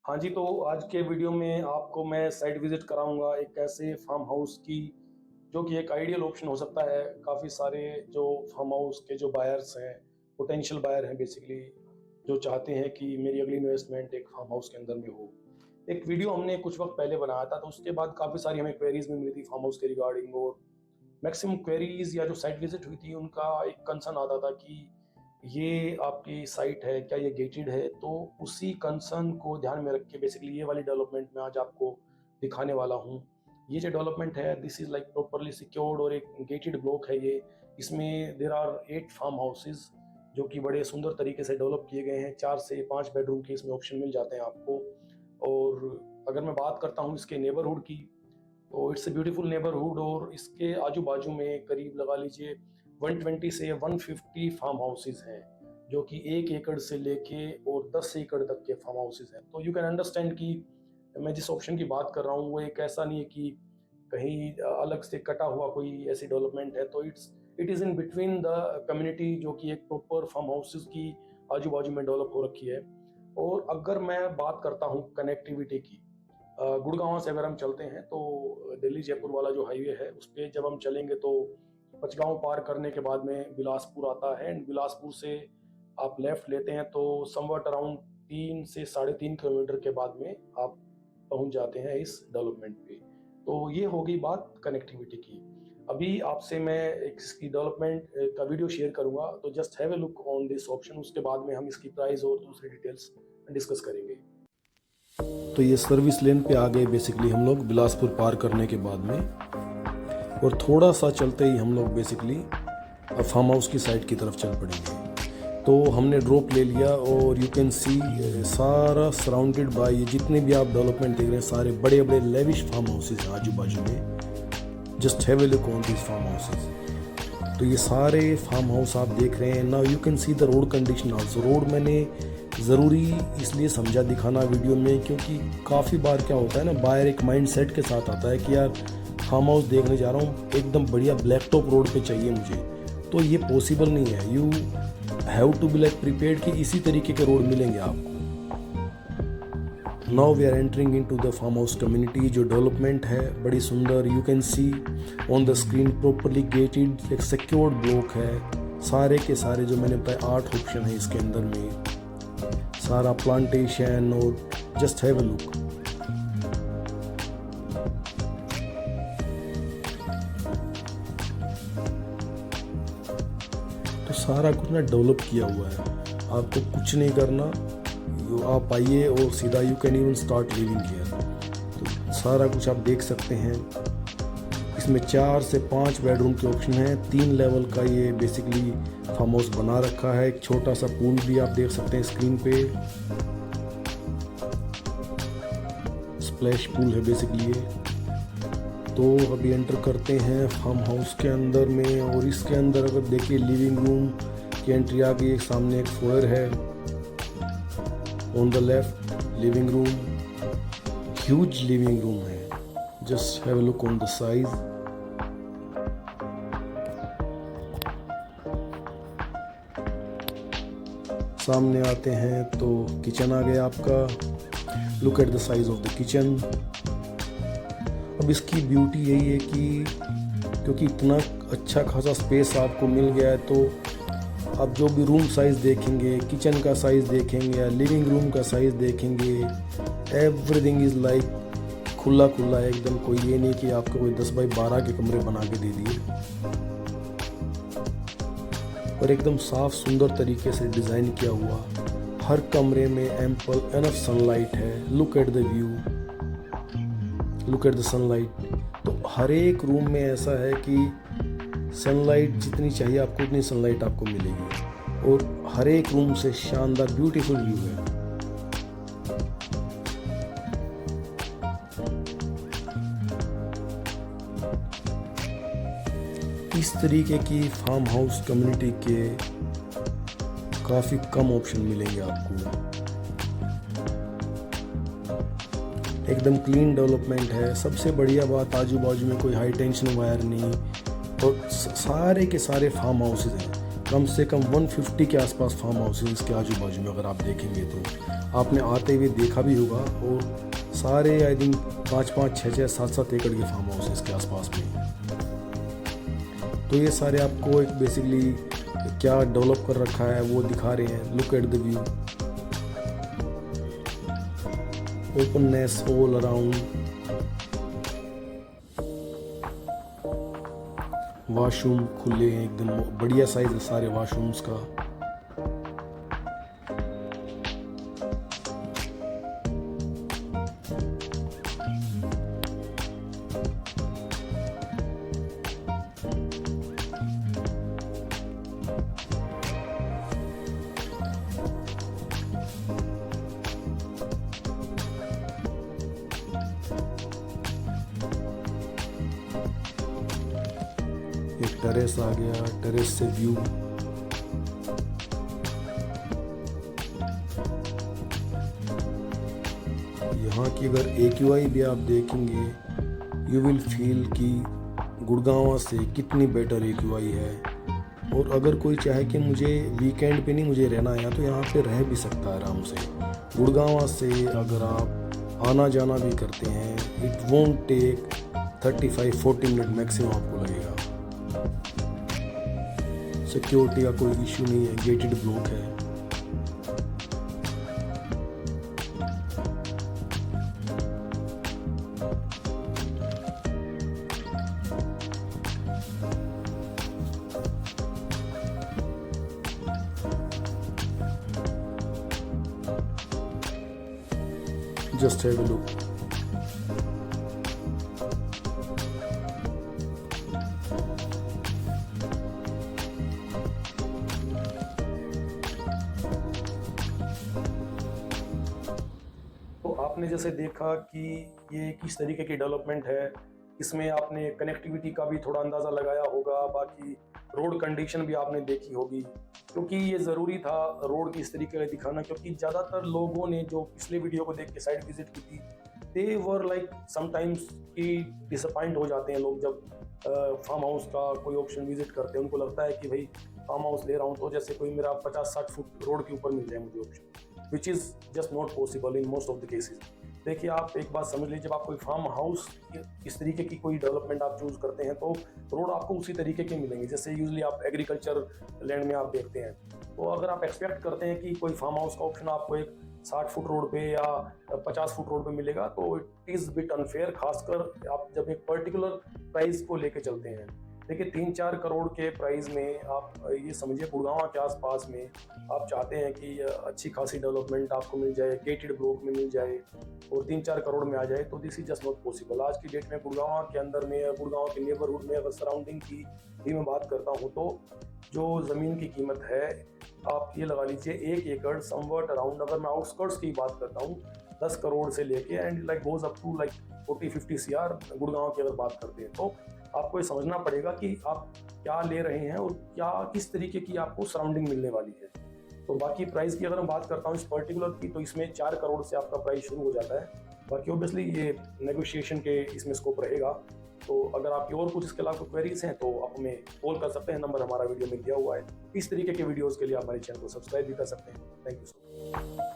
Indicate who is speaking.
Speaker 1: हाँ जी, तो आज के वीडियो में आपको मैं साइट विज़िट कराऊँगा एक ऐसे फार्म हाउस की, जो कि एक आइडियल ऑप्शन हो सकता है। काफ़ी सारे जो फार्म हाउस के जो बायर्स हैं, पोटेंशियल बायर हैं बेसिकली, जो चाहते हैं कि मेरी अगली इन्वेस्टमेंट एक फार्म हाउस के अंदर में हो। एक वीडियो हमने कुछ वक़्त पहले बनाया था, तो उसके बाद काफ़ी सारी हमें क्वेरीज़ भी मिली थी फार्म हाउस के रिगार्डिंग, और मैक्सिमम क्वेरीज़ या जो साइट विज़िट हुई थी, उनका एक कंसर्न आता था कि ये आपकी साइट है, क्या ये गेटेड है? तो उसी कंसर्न को ध्यान में रख के बेसिकली ये वाली डेवलपमेंट मैं आज आपको दिखाने वाला हूँ। ये जो डेवलपमेंट है, this is like properly secured और एक गेटेड ब्लॉक है ये। इसमें देयर आर 8 फार्म हाउसेज़, जो कि बड़े सुंदर तरीके से डेवलप किए गए हैं। 4 से 5 बेडरूम के इसमें ऑप्शन मिल जाते हैं आपको। और अगर मैं बात करता हूँ इसके नेबरहुड की, तो इट्स अ ब्यूटीफुल नेबरहुड, और इसके आजू-बाजू में करीब लगा लीजिए 120 से 150 फार्म हाउसेज़ हैं, जो कि 1 एकड़ से लेके और 10 एकड़ तक के फार्म हाउसेज़ हैं। तो यू कैन अंडरस्टैंड कि मैं जिस ऑप्शन की बात कर रहा हूँ, वो एक ऐसा नहीं है कि कहीं अलग से कटा हुआ कोई ऐसी डेवलपमेंट है। तो it is in between the community, जो कि एक प्रॉपर फार्म हाउसेज़ की आजू-बाजू में डेवलप हो रखी है। और अगर मैं बात करता हूँ कनेक्टिविटी की, गुड़गाँव से अगर हम चलते हैं, तो दिल्ली जयपुर वाला जो हाईवे है, उस पे जब हम चलेंगे तो पचगाँव पार करने के बाद में बिलासपुर आता है, एंड बिलासपुर से आप लेफ्ट लेते हैं तो समवट अराउंड 3 से साढ़े 3 किलोमीटर के बाद में आप पहुंच जाते हैं इस डेवलपमेंट पे। तो ये हो गई बात कनेक्टिविटी की। अभी आपसे मैं एक इसकी डेवलपमेंट का वीडियो शेयर करूंगा, तो just have a look on this option. उसके बाद में हम इसकी प्राइस और दूसरी डिटेल्स डिस्कस करेंगे। तो ये सर्विस लेन पे आ गए बेसिकली हम लोग बिलासपुर पार करने के बाद में, और थोड़ा सा चलते ही हम लोग बेसिकली फार्म हाउस की साइड की तरफ चल पड़ेंगे। तो हमने ड्रॉप ले लिया, और यू कैन सी सारा सराउंडेड बाय ये जितने भी आप डेवलपमेंट देख रहे हैं, सारे बड़े बड़े लेविश फार्म हाउसेज हैं आजू बाजू में। Just have a look on this farm houses. तो ये सारे फार्म हाउस आप देख रहे हैं। Now you can see the road condition also. Road मैंने ज़रूरी इसलिए समझा दिखाना वीडियो में, क्योंकि काफ़ी बार क्या होता है ना, बायर एक माइंड सेट के साथ आता है कि यार फार्म हाउस देखने जा रहा हूँ, एकदम बढ़िया ब्लैक टॉप रोड पे चाहिए मुझे। तो ये पॉसिबल नहीं है। You have to be like prepared कि इसी तरीके के रोड मिलेंगे आपको। Now we are entering into the farm house community. जो डेवलपमेंट है बड़ी सुंदर, you can see on the screen properly gated, एक सिक्योर्ड ब्लॉक है। सारे के सारे जो मैंने बताया 8 ऑप्शन है इसके अंदर में, सारा प्लांटेशन, और जस्ट हैव अ लुक। तो सारा कुछ ना डेवलप किया हुआ है, आपको कुछ नहीं करना। आप आइए और सीधा you can even start living here. तो सारा कुछ आप देख सकते हैं। इसमें 4 से 5 बेडरूम के ऑप्शन हैं। 3 लेवल का ये बेसिकली फार्म हाउस बना रखा है। एक छोटा सा पूल भी आप देख सकते हैं स्क्रीन पे, स्प्लैश पूल है बेसिकली ये। तो अभी एंटर करते हैं फार्म हाउस के अंदर में, और इसके अंदर अगर देखिए लिविंग रूम की एंट्री आ गई। सामने एक फोयर है, on the left living room, huge living room है। Just have a look on the size. सामने आते हैं तो किचन आ गया आपका। Look at the size of the kitchen. अब इसकी ब्यूटी यही है कि क्योंकि इतना अच्छा खासा स्पेस आपको मिल गया है, तो आप जो भी रूम साइज़ देखेंगे, किचन का साइज़ देखेंगे या लिविंग रूम का साइज़ देखेंगे, एवरीथिंग इज़ लाइक खुला खुला है एकदम। कोई ये नहीं कि आपको कोई 10 बाई 12 के कमरे बना के दे दिए, और एकदम साफ सुंदर तरीके से डिज़ाइन किया हुआ। हर कमरे में एम्पल एनफ सनलाइट है। Look at the view, look at the sunlight. तो हर एक रूम में ऐसा है कि सनलाइट जितनी चाहिए आपको उतनी सनलाइट आपको मिलेगी, और हर एक रूम से शानदार ब्यूटीफुल व्यू है। इस तरीके की फार्म हाउस कम्युनिटी के काफ़ी कम ऑप्शन मिलेंगे आपको। एकदम क्लीन डेवलपमेंट है। सबसे बढ़िया बात, आजू बाजू में कोई हाई टेंशन वायर नहीं, और सारे के सारे फार्म हाउसेज हैं। कम से कम 150 के आसपास फार्म हाउस हैं इसके आजू बाजू में। अगर आप देखेंगे तो आपने आते हुए देखा भी होगा, और सारे आई थिंक 5-5, 6-6, 7-7 एकड़ के फार्म हाउस हैं इसके आसपास में। तो ये सारे आपको एक बेसिकली क्या डेवलप कर रखा है वो दिखा रहे हैं। Look at the view, openness all around, washroom खुले हैं एकदम, बढ़िया साइज है सारे वॉशरूम्स का। एक टेरेस आ गया, टेरेस से व्यू। यहाँ की अगर AQI भी आप देखेंगे, यू विल फील कि गुड़गांव से कितनी बेटर AQI है। और अगर कोई चाहे कि मुझे वीकेंड पे नहीं मुझे रहना है, तो यहाँ पे रह भी सकता है आराम से। गुड़गांव से अगर आप आना जाना भी करते हैं, it won't take 35-40 minute maximum आपको लगेगा। सिक्योरिटी का कोई इशू नहीं है, गेटेड ब्लॉक है। Just have a look. तो आपने जैसे देखा कि ये किस तरीके की डेवलपमेंट है, इसमें आपने कनेक्टिविटी का भी थोड़ा अंदाज़ा लगाया होगा, बाकी रोड कंडीशन भी आपने देखी होगी, क्योंकि ये ज़रूरी था रोड की इस तरीके का दिखाना, क्योंकि ज़्यादातर लोगों ने जो पिछले वीडियो को देख के साइट विजिट की थी, दे वर लाइक समटाइम्स कि डिसअपॉइंट हो जाते हैं लोग जब फार्म हाउस का कोई ऑप्शन विजिट करते हैं। उनको लगता है कि भाई फार्म हाउस ले रहा हूँ तो जैसे कोई मेरा 50-60 फुट रोड के ऊपर मिल जाए मुझे option, which is just not possible in most of the cases. देखिए, आप एक बात समझ लीजिए, जब आप कोई फार्म हाउस इस तरीके की कोई डेवलपमेंट आप चूज़ करते हैं तो रोड आपको उसी तरीके के मिलेंगे जैसे यूजली आप एग्रीकल्चर लैंड में आप देखते हैं। तो अगर आप एक्सपेक्ट करते हैं कि कोई फार्म हाउस का ऑप्शन आपको एक 60 फुट रोड पे या 50 फुट रोड पे मिलेगा, तो इट इज़ बिट अनफेयर, खासकर आप जब एक पर्टिकुलर प्राइस को लेके चलते हैं। देखिए, 3-4 करोड़ के प्राइस में आप ये समझिए गुड़गांव के आसपास में आप चाहते हैं कि अच्छी खासी डेवलपमेंट आपको मिल जाए, गेटेड ब्लॉक में मिल जाए और 3-4 करोड़ में आ जाए, तो this is just not possible. आज की डेट में गुड़गांव के अंदर में, गुड़गांव के नेबरहुड में अगर सराउंडिंग की भी मैं बात करता हूँ, तो जो ज़मीन की कीमत है आप ये लगा लीजिए 1 एकड़ समवट अराउंड, अगर मैं आउटस्कर्ट्स की बात करता हूँ, 10 करोड़ से लेके and like goes up to like 40-50 CR Gurgaon की अगर बात करते हैं। तो आपको ये समझना पड़ेगा कि आप क्या ले रहे हैं और क्या किस तरीके की आपको सराउंडिंग मिलने वाली है। तो बाकी प्राइस की अगर मैं बात करता हूँ इस पर्टिकुलर की, तो इसमें 4 करोड़ से आपका प्राइस शुरू हो जाता है। बाकी ऑब्वियसली ये नेगोशिएशन के इसमें स्कोप रहेगा। तो अगर आपकी और कुछ इसके अलावा क्वेरीज हैं तो आप हमें कॉल कर सकते हैं, नंबर हमारा वीडियो में दिया हुआ है। इस तरीके के वीडियोज़ के लिए आप हमारे चैनल को सब्सक्राइब भी कर सकते हैं। Thank you so much.